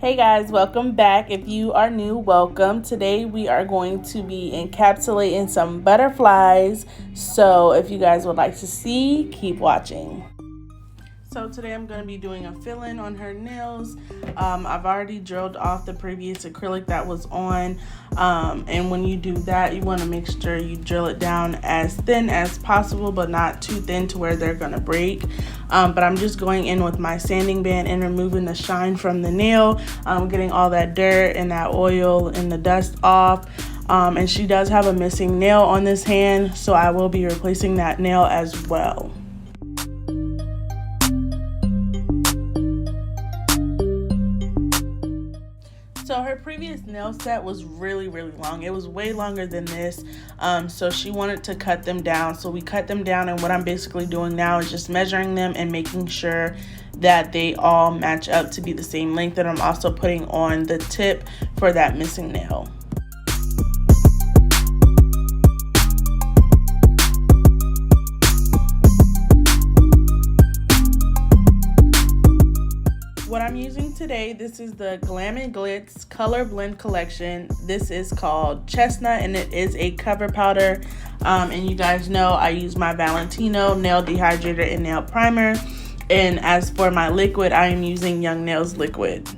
Hey guys, welcome back. If you are new, welcome. Today we are going to be encapsulating some butterflies. So if you guys would like to see, keep watching. So today I'm going to be doing a fill-in on her nails. I've already drilled off the previous acrylic that was on. And when you do that, you want to make sure you drill it down as thin as possible, but not too thin to where they're going to break. But I'm just going in with my sanding band and removing the shine from the nail. Getting all that dirt and that oil and the dust off. And she does have a missing nail on this hand, so I will be replacing that nail as well. So her previous nail set was really long. It was way longer than this. So she wanted to cut them down. So we cut them down, and what I'm basically doing now is just measuring them and making sure that they all match up to be the same length. And I'm also putting on the tip for that missing nail. What I'm using today, this is the Glam and Glitz Color Blend Collection. This is called Chestnut, and it is a cover powder. And you guys know I use my Valentino nail dehydrator and nail primer. And as for my liquid, I am using Young Nails liquid.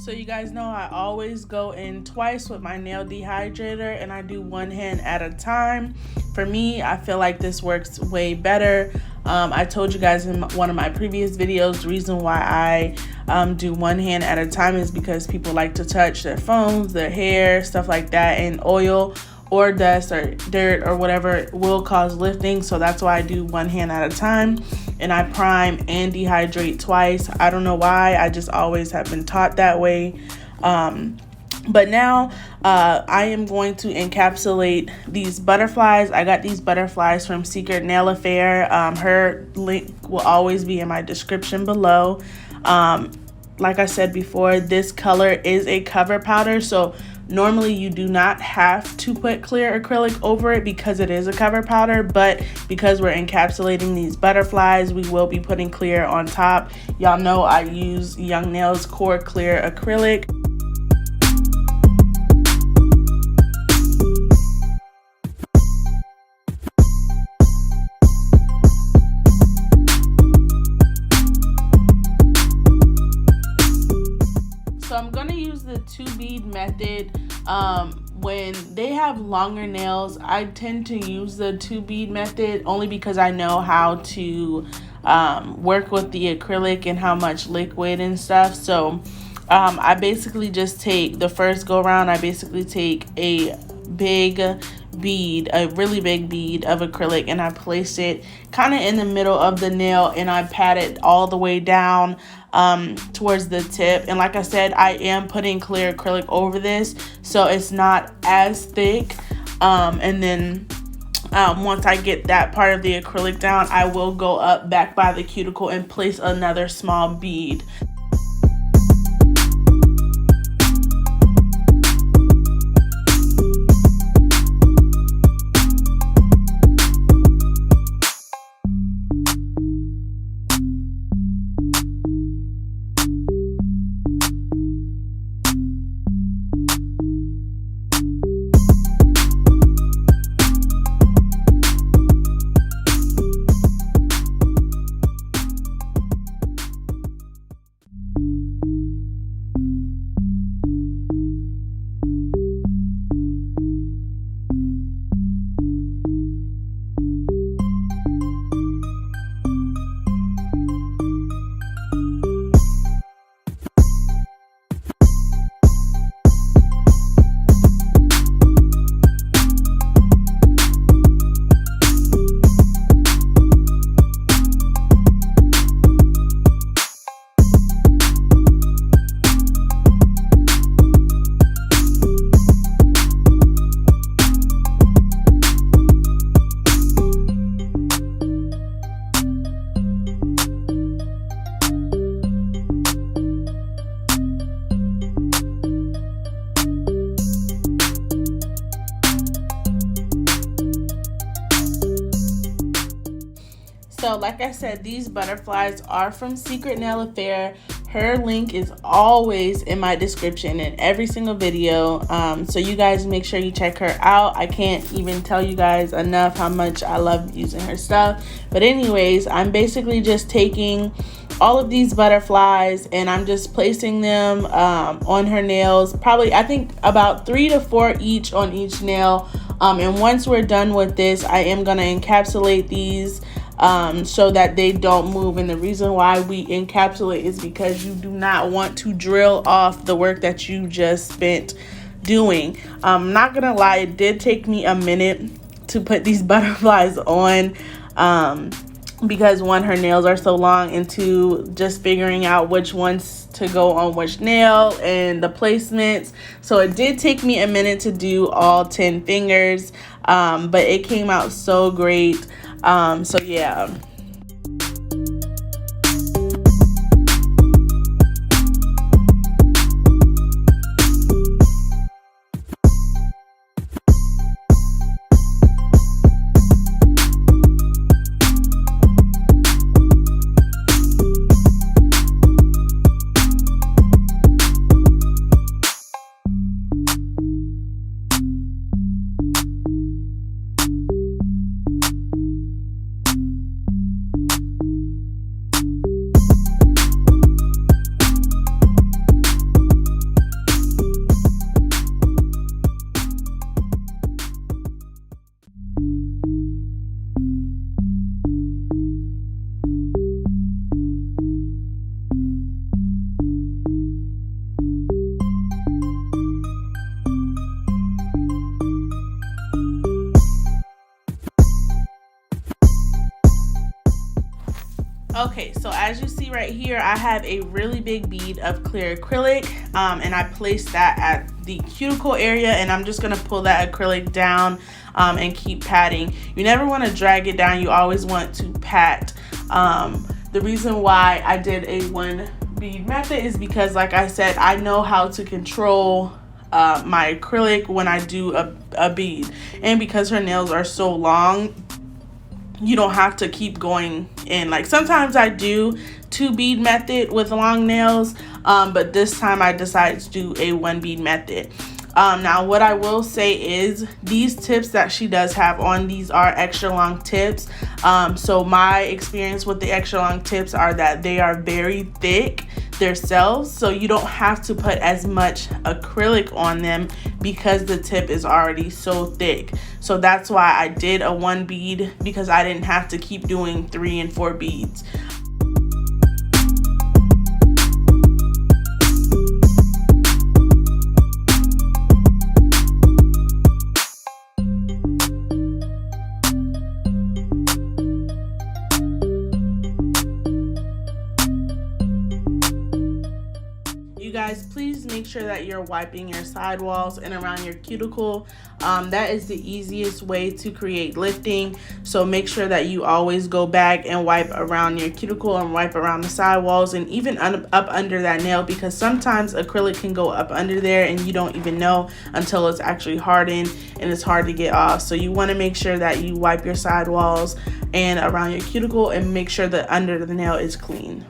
So you guys know I always go in twice with my nail dehydrator, and I do one hand at a time. For me, I feel like this works way better. I told you guys in one of my previous videos, the reason why I do one hand at a time is because people like to touch their phones, their hair, stuff like that, and oil or dust or dirt or whatever will cause lifting. So that's why I do one hand at a time, and I prime and dehydrate twice. I don't know why, I just always have been taught that way. But now I am going to encapsulate these butterflies. I got these butterflies from Secret Nail Affair. Her link will always be in my description below. Like I said before, this color is a cover powder, so normally you do not have to put clear acrylic over it because it is a cover powder, but because we're encapsulating these butterflies, we will be putting clear on top. Y'all know I use Young Nails Core Clear Acrylic. So I'm gonna use the 2-bead method. When they have longer nails, I tend to use the 2-bead method only because I know how to work with the acrylic and how much liquid and stuff. So I basically just take the first go around, I basically take a big bead, a really big bead of acrylic, and I place it kind of in the middle of the nail, and I pat it all the way down towards the tip. And like I said, I am putting clear acrylic over this, so it's not as thick. And then once I get that part of the acrylic down, I will go up back by the cuticle and place another small bead. So like I said, these butterflies are from Secret Nail Affair. Her link is always in my description in every single video. So you guys make sure you check her out. I can't even tell you guys enough how much I love using her stuff. But anyways, I'm basically just taking all of these butterflies and I'm just placing them on her nails. Probably, I think about 3 to 4 each on each nail. And once we're done with this, I am gonna encapsulate these so that they don't move. And the reason why we encapsulate is because you do not want to drill off the work that you just spent doing. I'm not gonna lie, it did take me a minute to put these butterflies on because one, her nails are so long, and two, just figuring out which ones to go on which nail and the placements. So it did take me a minute to do all 10 fingers, but it came out so great. So yeah. Okay, so as you see right here, I have a really big bead of clear acrylic, and I placed that at the cuticle area, and I'm just gonna pull that acrylic down and keep patting. You never want to drag it down, you always want to pat. The reason why I did a 1 bead method is because, like I said, I know how to control my acrylic when I do a bead, and because her nails are so long, you don't have to keep going in. Like sometimes I do 2 bead method with long nails, but this time I decided to do a 1 bead method. Now what I will say is these tips that she does have on these are extra long tips. So my experience with the extra long tips are that they are very thick themselves, so you don't have to put as much acrylic on them because the tip is already so thick. So that's why I did a 1 bead, because I didn't have to keep doing 3 and 4 beads. You guys, please make sure that you're wiping your sidewalls and around your cuticle. That is the easiest way to create lifting. So make sure that you always go back and wipe around your cuticle and wipe around the sidewalls and even up under that nail, because sometimes acrylic can go up under there and you don't even know until it's actually hardened and it's hard to get off. So you want to make sure that you wipe your sidewalls and around your cuticle and make sure that under the nail is clean.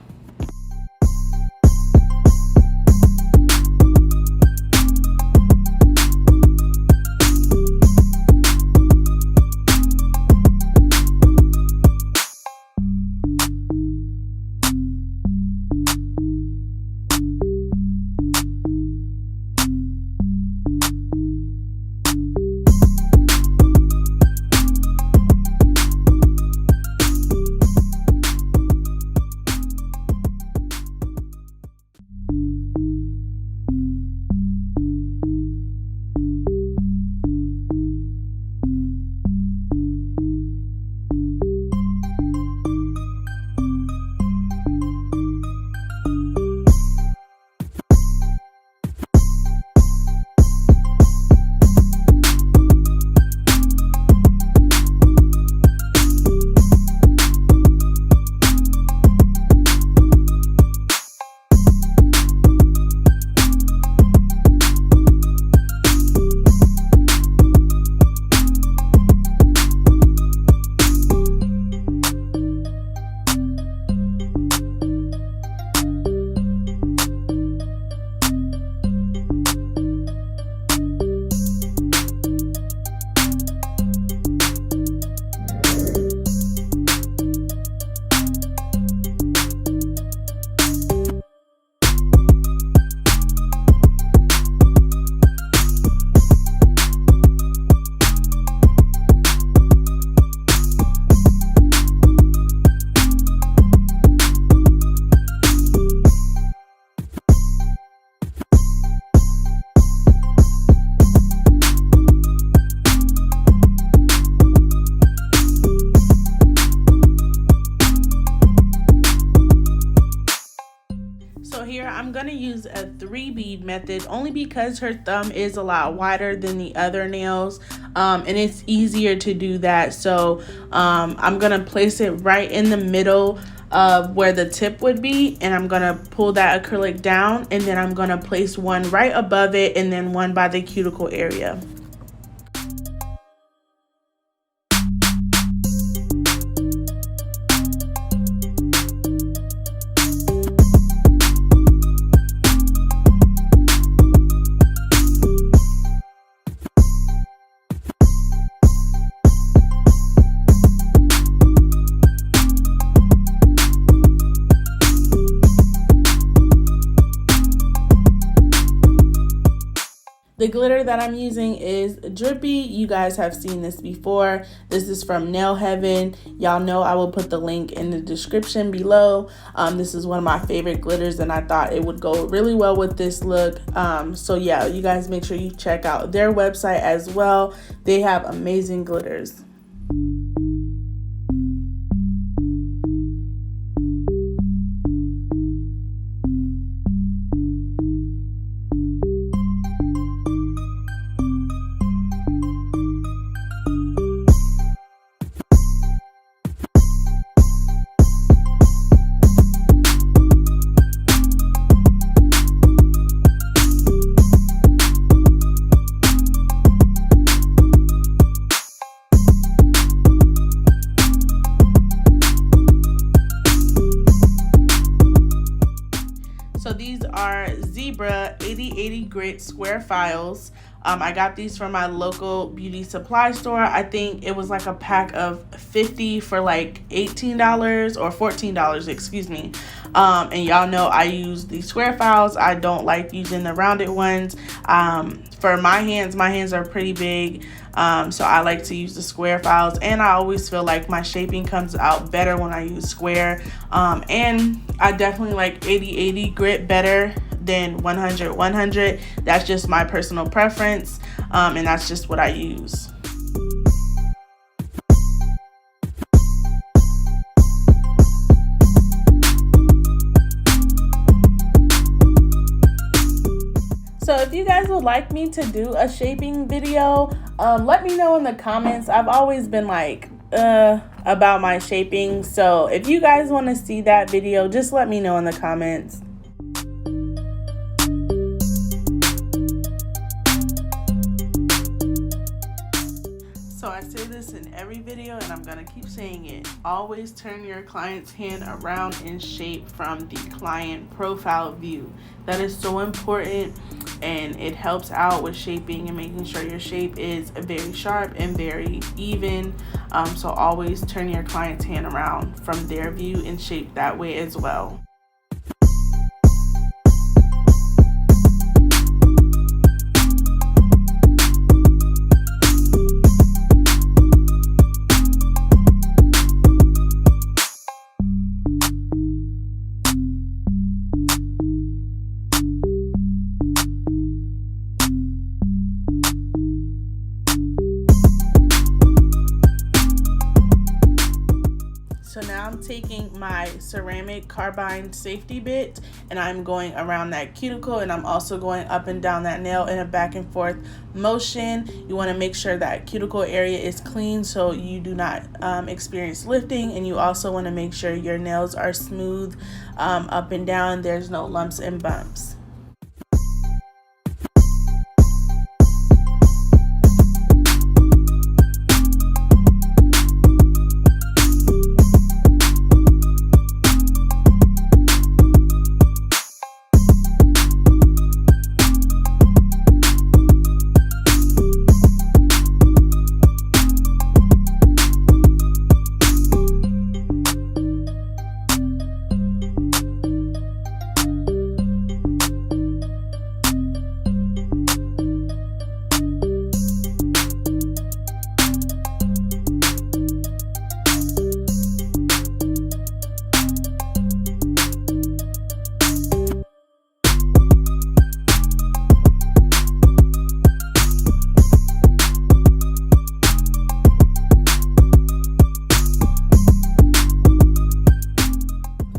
So here I'm going to use a 3-bead method only because her thumb is a lot wider than the other nails, and it's easier to do that. So I'm going to place it right in the middle of where the tip would be, and I'm going to pull that acrylic down, and then I'm going to place one right above it and then one by the cuticle area. The glitter that I'm using is drippy. You guys have seen this before. This is from Nail Heaven. Y'all know I will put the link in the description below. This is one of my favorite glitters, and I thought it would go really well with this look. So yeah, you guys make sure you check out their website as well. They have amazing glitters. So these are Zebra 8080 grit square files. I got these from my local beauty supply store. I think it was like a pack of 50 for like $18 or $14, excuse me. And y'all know I use the square files. I don't like using the rounded ones. For my hands are pretty big. So I like to use the square files, and I always feel like my shaping comes out better when I use square. And I definitely like 80-80 grit better than 100-100. That's just my personal preference, and that's just what I use. So if you guys would like me to do a shaping video, let me know in the comments. I've always been like about my shaping, so if you guys want to see that video, just let me know in the comments. So I say this in every video, and I'm gonna keep saying it. Always turn your client's hand around in shape from the client profile view. That is so important, and it helps out with shaping and making sure your shape is very sharp and very even. So always turn your client's hand around from their view and shape that way as well. So now I'm taking my ceramic carbide safety bit, and I'm going around that cuticle, and I'm also going up and down that nail in a back and forth motion. You want to make sure that cuticle area is clean so you do not experience lifting, and you also want to make sure your nails are smooth up and down. There's no lumps and bumps.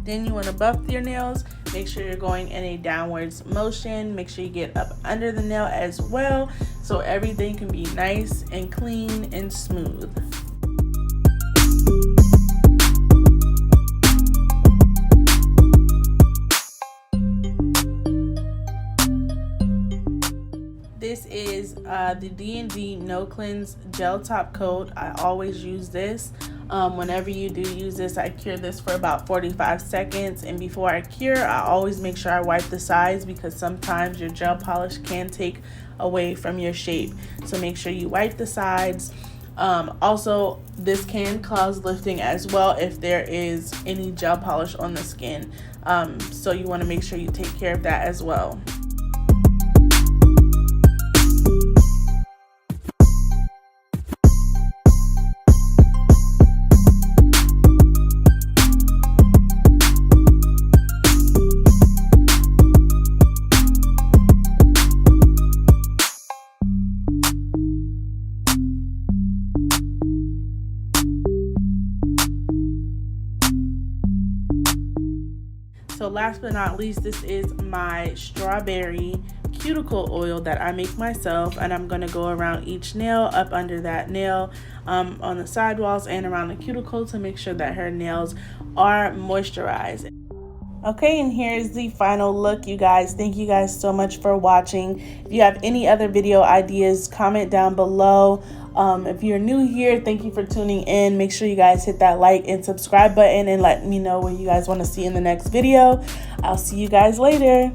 Then you want to buff your nails. Make sure you're going in a downwards motion. Make sure you get up under the nail as well, so everything can be nice and clean and smooth. This is the D&D No Cleanse Gel Top Coat. I always use this. Whenever you do use this, I cure this for about 45 seconds. And before I cure, I always make sure I wipe the sides, because sometimes your gel polish can take away from your shape. So make sure you wipe the sides. Also, this can cause lifting as well if there is any gel polish on the skin. So you want to make sure you take care of that as well. So last but not least, this is my strawberry cuticle oil that I make myself, and I'm going to go around each nail, up under that nail, on the sidewalls and around the cuticle to make sure that her nails are moisturized. Okay, and here's the final look, you guys. Thank you guys so much for watching. If you have any other video ideas, comment down below. If you're new here, thank you for tuning in. Make sure you guys hit that like and subscribe button and let me know what you guys want to see in the next video. I'll see you guys later.